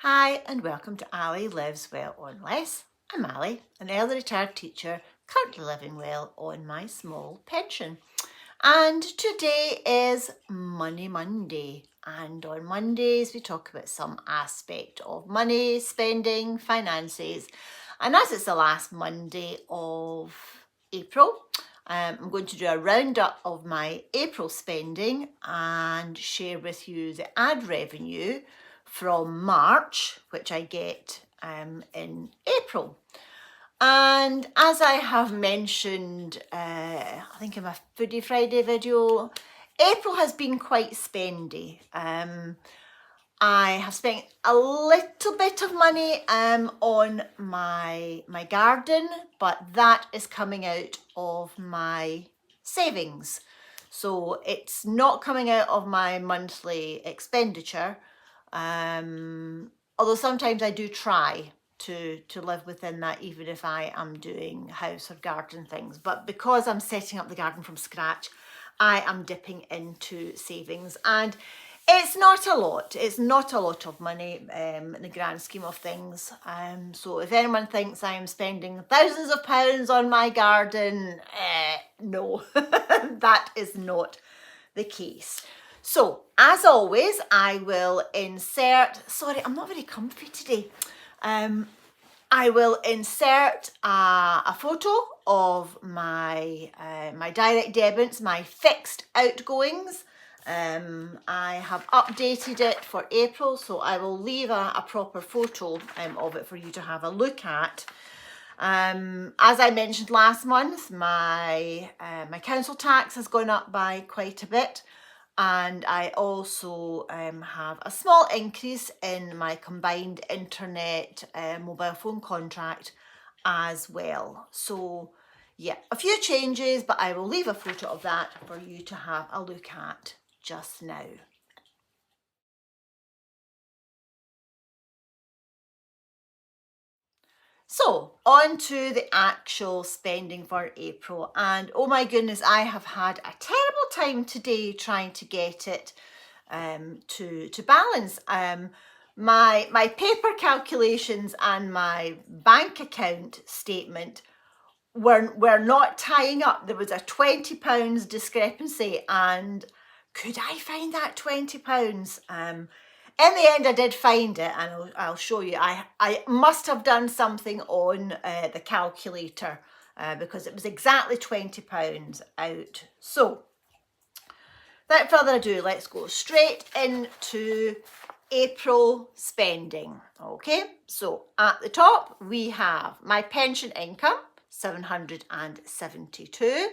Hi and welcome to Ali Lives Well on Less. I'm Ali, an early retired teacher currently living well on my small pension. And today is Money Monday. And on Mondays we talk about some aspect of money, spending, finances. And as it's the last Monday of April, I'm going to do a roundup of my April spending and share with you the ad revenue from March, which I get in April. And as I have mentioned, I think in my Foodie Friday video, April has been quite spendy. I have spent a little bit of money on my garden, but that is coming out of my savings. So it's not coming out of my monthly expenditure. Although sometimes I do try to live within that, even if I am doing house or garden things. But because I'm setting up the garden from scratch, I am dipping into savings, and it's not a lot. It's not a lot of money in the grand scheme of things. So if anyone thinks I am spending thousands of pounds on my garden, no, that is not the case. So as always, I will insert, sorry, I'm not very comfy today. I will insert a photo of my my direct debits, my fixed outgoings. I have updated it for April, so I will leave a proper photo of it for you to have a look at. As I mentioned last month, my council tax has gone up by quite a bit, and I also have a small increase in my combined internet mobile phone contract as well. So yeah, a few changes, but I will leave a photo of that for you to have a look at just now. So on to the actual spending for April, and oh my goodness, I have had a terrible time today trying to get it to balance. My paper calculations and my bank account statement were not tying up. There was a £20 discrepancy, and could I find that £20? In the end, I did find it, and I'll show you. I must have done something on the calculator because it was exactly £20 out. So, without further ado, let's go straight into April spending. Okay, so at the top we have my pension income, 772.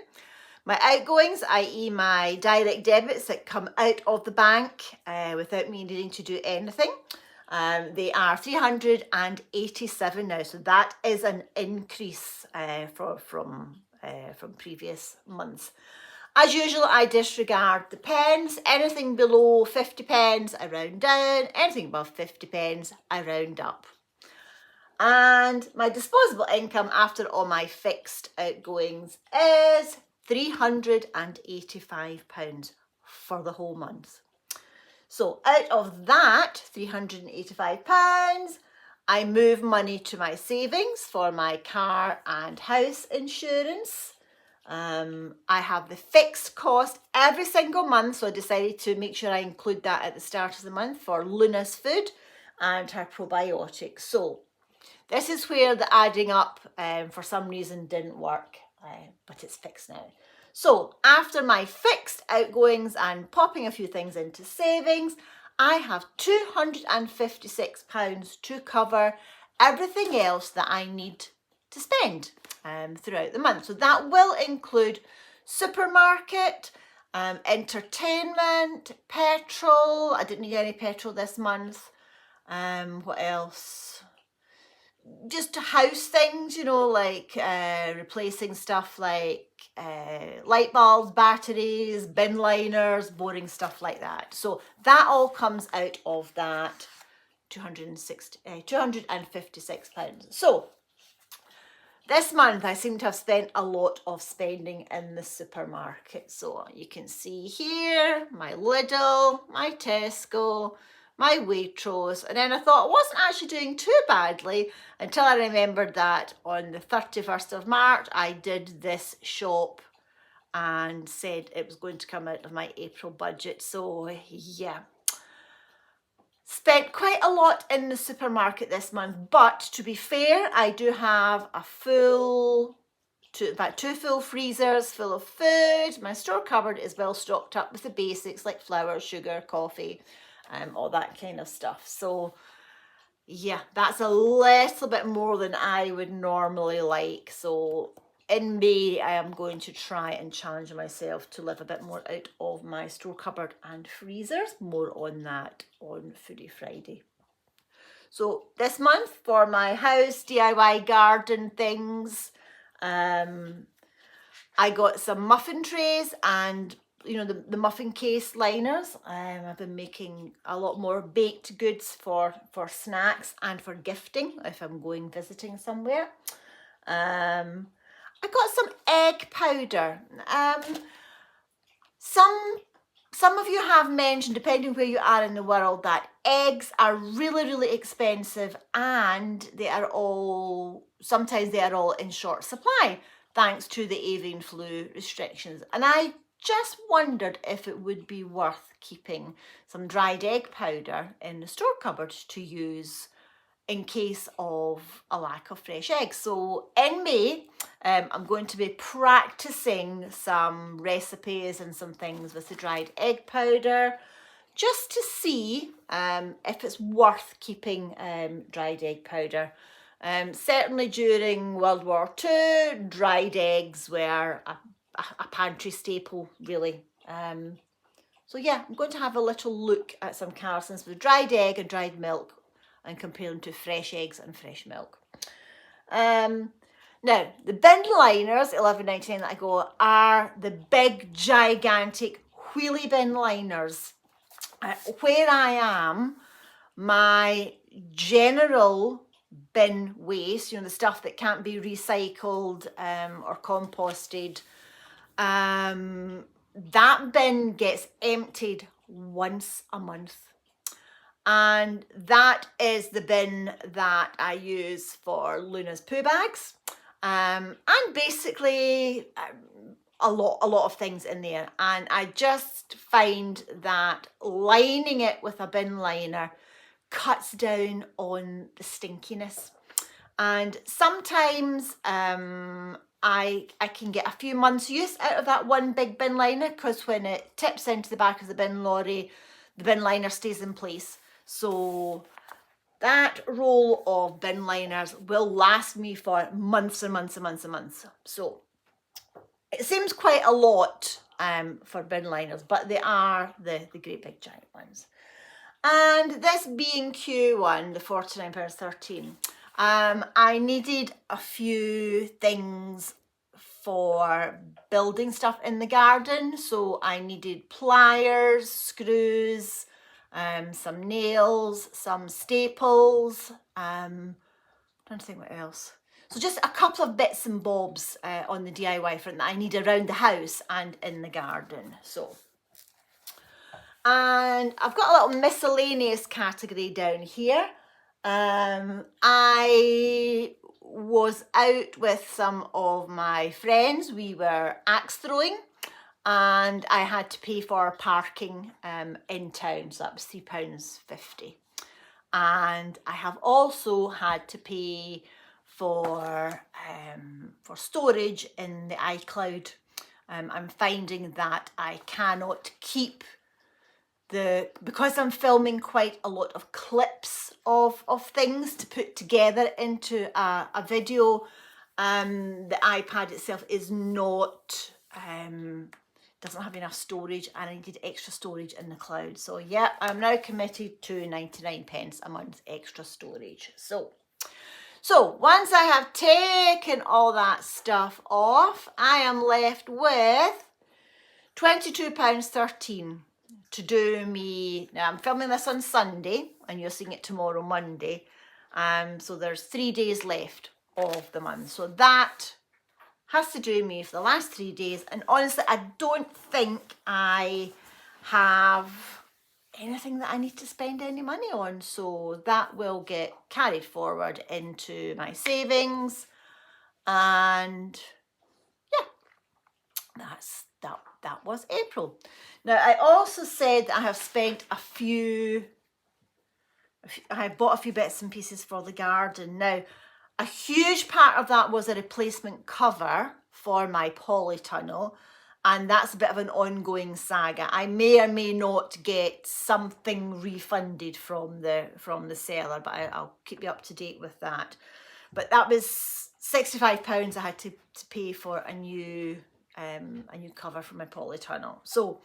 My outgoings, i.e. my direct debits that come out of the bank without me needing to do anything, they are 387 now. So that is an increase from previous months. As usual, I disregard the pence. Anything below 50 pence, I round down. Anything above 50 pence, I round up. And my disposable income after all my fixed outgoings is £385 for the whole month. So out of that £385, I move money to my savings for my car and house insurance. I have the fixed cost every single month, so I decided to make sure I include that at the start of the month for Luna's food and her probiotics. So this is where the adding up for some reason didn't work, but it's fixed now. So after my fixed outgoings and popping a few things into savings, I have £256 to cover everything else that I need to spend throughout the month. So that will include supermarket, entertainment, petrol. I didn't need any petrol this month. What else? Just house things, you know, like replacing stuff like light bulbs, batteries, bin liners, boring stuff like that. So that all comes out of that £256. So this month I seem to have spent a lot of spending in the supermarket. So you can see here my Lidl, my Tesco, my Waitrose, and then I thought I wasn't actually doing too badly until I remembered that on the 31st of March I did this shop and said it was going to come out of my April budget. So yeah, spent quite a lot in the supermarket this month, but to be fair, I do have about two full freezers full of food. My store cupboard is well stocked up with the basics like flour, sugar, coffee, all that kind of stuff. So yeah, that's a little bit more than I would normally like. So in May, I am going to try and challenge myself to live a bit more out of my store cupboard and freezers. More on that on Foodie Friday. So this month for my house DIY garden things, I got some muffin trays and the muffin case liners. I've been making a lot more baked goods for snacks and for gifting if I'm going visiting somewhere. I got some egg powder. Some of you have mentioned, depending where you are in the world, that eggs are really, really expensive and sometimes they are all in short supply thanks to the avian flu restrictions. And I just wondered if it would be worth keeping some dried egg powder in the store cupboard to use in case of a lack of fresh eggs. So in May, I'm going to be practicing some recipes and some things with the dried egg powder, just to see if it's worth keeping dried egg powder. Certainly during World War II, dried eggs were a pantry staple, really. So yeah, I'm going to have a little look at some comparisons with dried egg and dried milk and compare them to fresh eggs and fresh milk. Now, the bin liners, $11.99 that I got, are the big, gigantic wheelie bin liners. Where I am, my general bin waste, the stuff that can't be recycled or composted, that bin gets emptied once a month. And that is the bin that I use for Luna's poo bags, and basically a lot of things in there. And I just find that lining it with a bin liner cuts down on the stinkiness. And sometimes I can get a few months use out of that one big bin liner, because when it tips into the back of the bin lorry, the bin liner stays in place. So that roll of bin liners will last me for months and months and months and months. So it seems quite a lot for bin liners, but they are the great big giant ones. And this B&Q one, the £49.13, I needed a few things for building stuff in the garden. So I needed pliers, screws, some nails, some staples, trying to think what else. So just a couple of bits and bobs on the DIY front that I need around the house and in the garden. So, and I've got a little miscellaneous category down here. I was out with some of my friends. We were axe throwing, and I had to pay for parking in town, so that was £3.50. And I have also had to pay for storage in the iCloud. I'm finding that I cannot keep because I'm filming quite a lot of clips of things to put together into a video. The iPad itself is not doesn't have enough storage, and I needed extra storage in the cloud. So yeah, I'm now committed to 99p a month extra storage. So once I have taken all that stuff off, I am left with £22.13 to do me. Now I'm filming this on Sunday and you're seeing it tomorrow, Monday. So there's 3 days left of the month. So that has to do me for the last 3 days. And honestly, I don't think I have anything that I need to spend any money on. So that will get carried forward into my savings. And yeah, that was April. Now, I also said that I have spent I bought a few bits and pieces for the garden. Now, a huge part of that was a replacement cover for my polytunnel, and that's a bit of an ongoing saga. I may or may not get something refunded from the seller, but I'll keep you up to date with that. But that was £65 I had to pay for a new cover for my polytunnel. So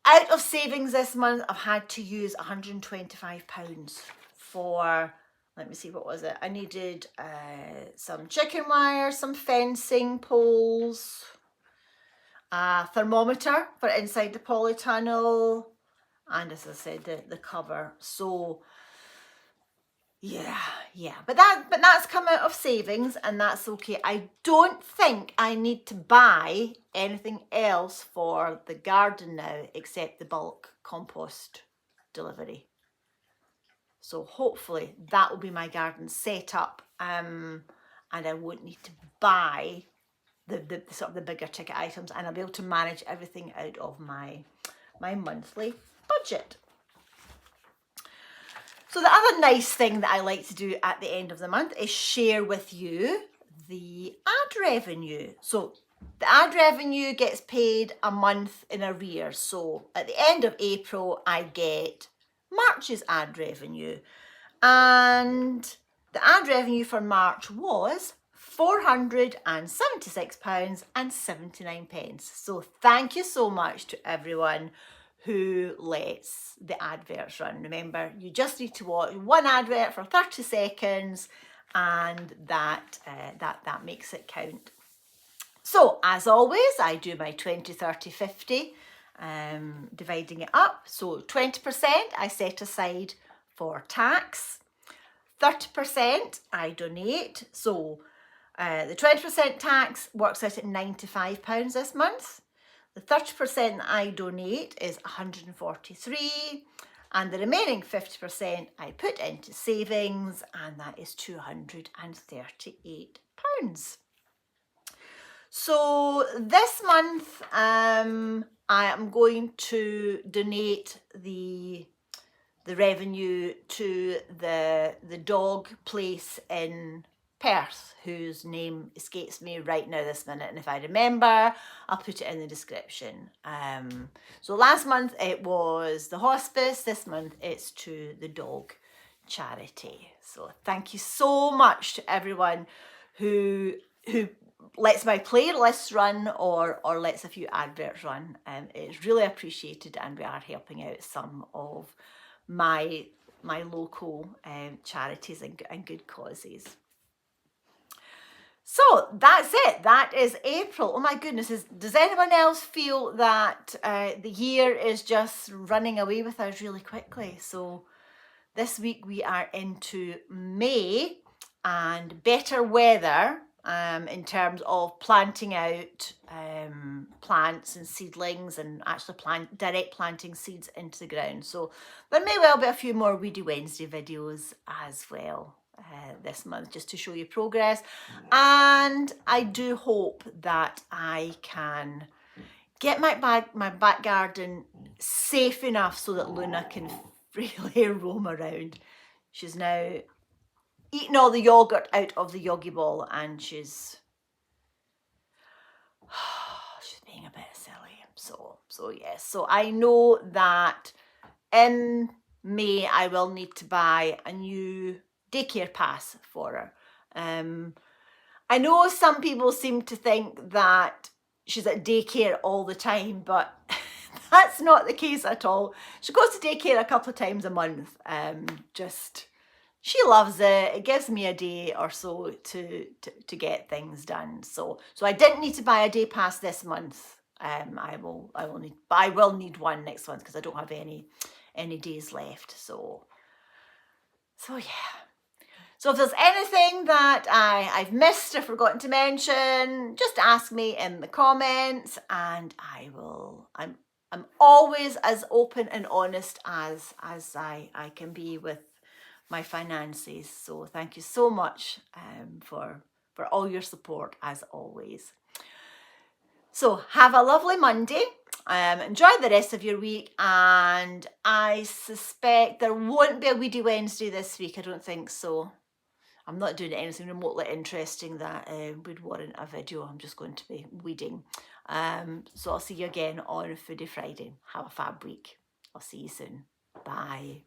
out of savings this month, I've had to use £125 for, let me see, what was it? I needed some chicken wire, some fencing poles, a thermometer for inside the polytunnel, and as I said, the cover. So yeah, but that's come out of savings, and that's okay. I don't think I need to buy anything else for the garden now except the bulk compost delivery. So hopefully that will be my garden set up, and I won't need to buy the sort of the bigger ticket items, and I'll be able to manage everything out of my monthly budget. So the other nice thing that I like to do at the end of the month is share with you the ad revenue. So the ad revenue gets paid a month in arrears. So at the end of April, I get March's ad revenue. And the ad revenue for March was £476.79. So thank you so much to everyone who lets the adverts run. Remember, you just need to watch one advert for 30 seconds, and that makes it count. So as always, I do my 20, 30, 50, dividing it up. So 20% I set aside for tax, 30% I donate. So the 20% tax works out at £95 this month. The 30% that I donate is £143, and the remaining 50% I put into savings, and that is £238. So this month I am going to donate the revenue to the dog place in Perth, whose name escapes me right now this minute, and if I remember, I'll put it in the description. So last month it was the hospice, this month it's to the dog charity. So thank you so much to everyone who lets my playlist run or lets a few adverts run. It's really appreciated, and we are helping out some of my local charities and good causes. So that's it. That is April. Oh my goodness, does anyone else feel that the year is just running away with us really quickly? So this week we are into May, and better weather in terms of planting out plants and seedlings, and actually direct planting seeds into the ground. So there may well be a few more Weedy Wednesday videos as well this month, just to show you progress. And I do hope that I can get my back garden safe enough so that Luna can freely roam around. She's now eaten all the yogurt out of the Yogi ball, and she's being a bit silly. So yes. So I know that in May I will need to buy a new daycare pass for her. I know some people seem to think that she's at daycare all the time, but that's not the case at all. She goes to daycare a couple of times a month. She loves it. It gives me a day or so to get things done. So I didn't need to buy a day pass this month. I will need one next month because I don't have any days left. So yeah. So if there's anything that I've missed or forgotten to mention, just ask me in the comments, and I'm I'm always as open and honest as I can be with my finances. So thank you so much for all your support as always. So have a lovely Monday. Enjoy the rest of your week, and I suspect there won't be a Weedy Wednesday this week. I don't think so. I'm not doing anything remotely interesting that would warrant a video. I'm just going to be weeding. So I'll see you again on Foodie Friday. Have a fab week. I'll see you soon. Bye.